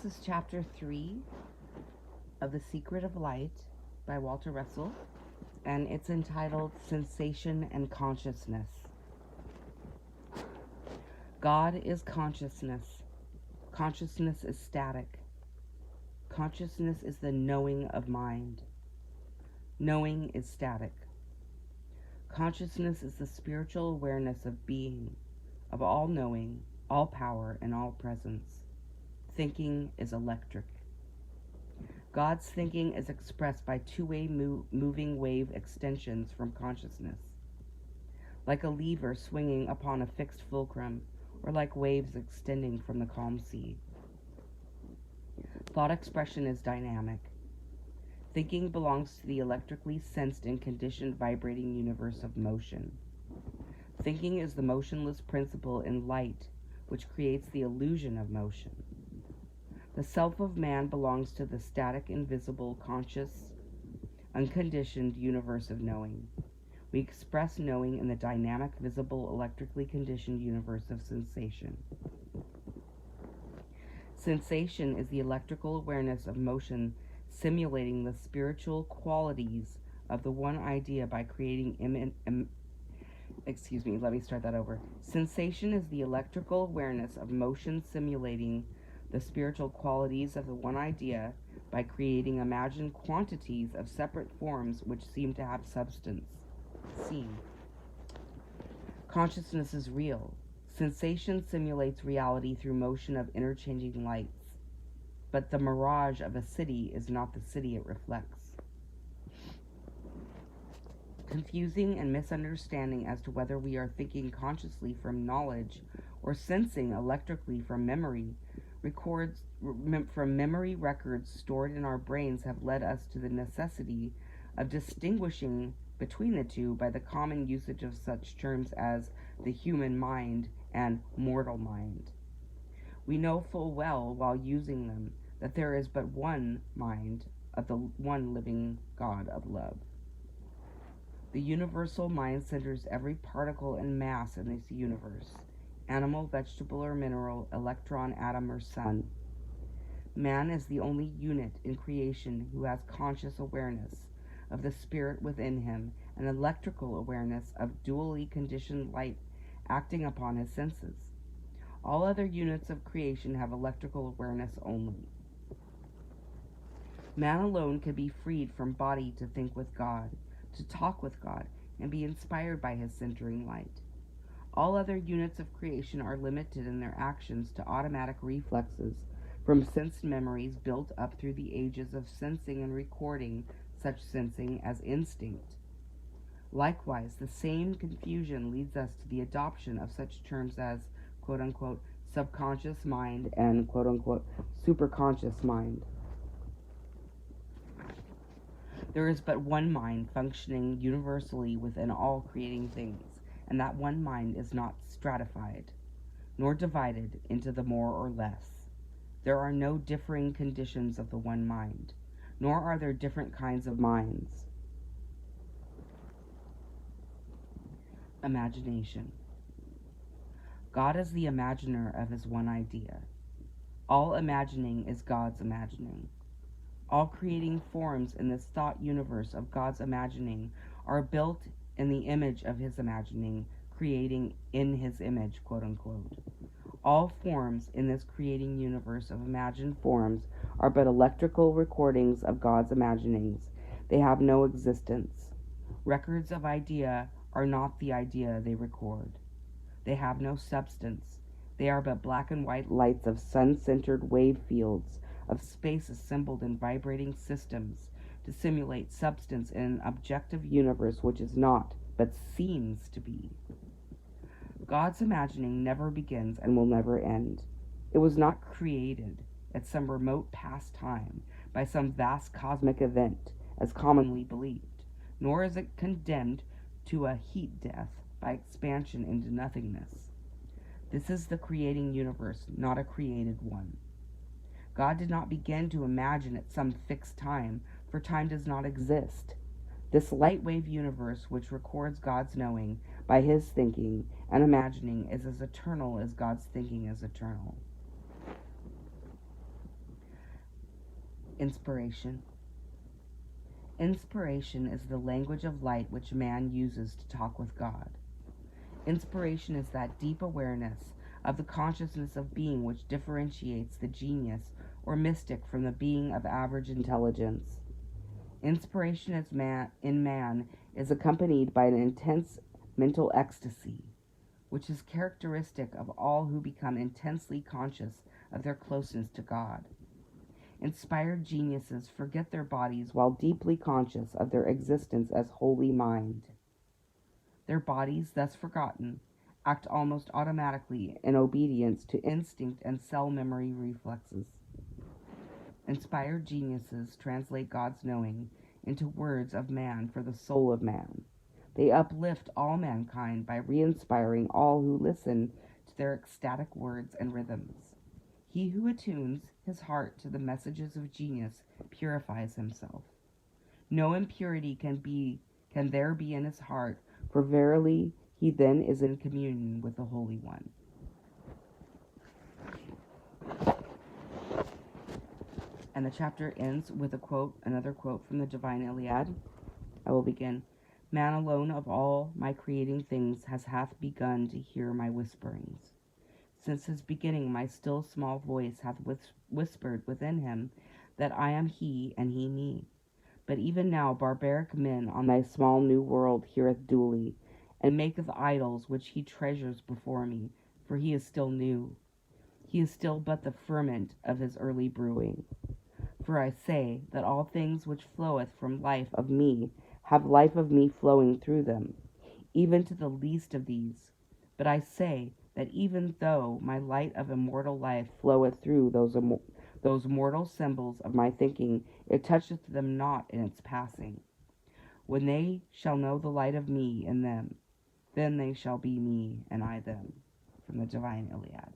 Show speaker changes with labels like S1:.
S1: This is chapter 3 of The Secret of Light by Walter Russell, and it's entitled Sensation and Consciousness. God is consciousness. Consciousness is static. Consciousness is the knowing of mind. Knowing is static. Consciousness is the spiritual awareness of being, of all knowing, all power, and all presence. Thinking is electric. God's thinking is expressed by two-way moving wave extensions from consciousness, like a lever swinging upon a fixed fulcrum, or like waves extending from the calm sea. Thought expression is dynamic. Thinking belongs to the electrically sensed and conditioned vibrating universe of motion. Thinking is the motionless principle in light, which creates the illusion of motion. The self of man belongs to the static, invisible, conscious, unconditioned universe of knowing. We express knowing in the dynamic, visible, electrically conditioned universe of sensation. Sensation is the electrical awareness of motion simulating the spiritual qualities of the one idea by creating Sensation is the electrical awareness of motion simulating the spiritual qualities of the one idea by creating imagined quantities of separate forms which seem to have substance. Seen. Consciousness is real. Sensation simulates reality through motion of interchanging lights. But the mirage of a city is not the city it reflects. Confusing and misunderstanding as to whether we are thinking consciously from knowledge or sensing electrically from memory records stored in our brains have led us to the necessity of distinguishing between the two by the common usage of such terms as the human mind and mortal mind. We know full well, while using them, that there is but one mind of the one living God of love. The universal mind centers every particle and mass in this universe, animal, vegetable, or mineral, electron, atom, or sun. Man is the only unit in creation who has conscious awareness of the spirit within him and electrical awareness of dually conditioned light acting upon his senses. All other units of creation have electrical awareness only. Man alone can be freed from body to think with God, to talk with God, and be inspired by his centering light. All other units of creation are limited in their actions to automatic reflexes from sensed memories built up through the ages of sensing and recording such sensing as instinct. Likewise, the same confusion leads us to the adoption of such terms as quote-unquote subconscious mind and quote-unquote superconscious mind. There is but one mind functioning universally within all creating things, and that one mind is not stratified, nor divided into the more or less. There are no differing conditions of the one mind, nor are there different kinds of minds. Imagination. God is the imaginer of his one idea. All imagining is God's imagining. All creating forms in this thought universe of God's imagining are built in the image of his imagining, creating in his image, quote-unquote. All forms in this creating universe of imagined forms are but electrical recordings of God's imaginings. They have no existence. Records of idea are not the idea they record. They have no substance. They are but black and white lights of sun-centered wave fields of space assembled in vibrating systems to simulate substance in an objective universe which is not, but seems to be. God's imagining never begins and will never end. It was not created at some remote past time by some vast cosmic event, as commonly believed, nor is it condemned to a heat death by expansion into nothingness. This is the creating universe, not a created one. God did not begin to imagine at some fixed time, for time does not exist. This light wave universe which records God's knowing by his thinking and imagining is as eternal as God's thinking is eternal. Inspiration. Inspiration is the language of light which man uses to talk with God. Inspiration is that deep awareness of the consciousness of being which differentiates the genius or mystic from the being of average intelligence. Inspiration in man is accompanied by an intense mental ecstasy, which is characteristic of all who become intensely conscious of their closeness to God. Inspired geniuses forget their bodies while deeply conscious of their existence as holy mind. Their bodies, thus forgotten, act almost automatically in obedience to instinct and cell memory reflexes. Inspired geniuses translate God's knowing into words of man for the soul of man. They uplift all mankind by re-inspiring all who listen to their ecstatic words and rhythms. He who attunes his heart to the messages of genius purifies himself. No impurity can there be in his heart, for verily he then is in communion with the Holy One. And the chapter ends with a quote, another quote from the Divine Iliad. I will begin. Man alone of all my creating things hath begun to hear my whisperings. Since his beginning my still small voice hath whispered within him that I am he and he me. But even now barbaric men on thy small new world heareth duly, and maketh idols which he treasures before me, for he is still new. He is still but the ferment of his early brewing. For I say that all things which floweth from life of me have life of me flowing through them, even to the least of these. But I say that even though my light of immortal life floweth through those mortal symbols of my thinking, it toucheth them not in its passing. When they shall know the light of me in them, then they shall be me and I them. From the Divine Iliad.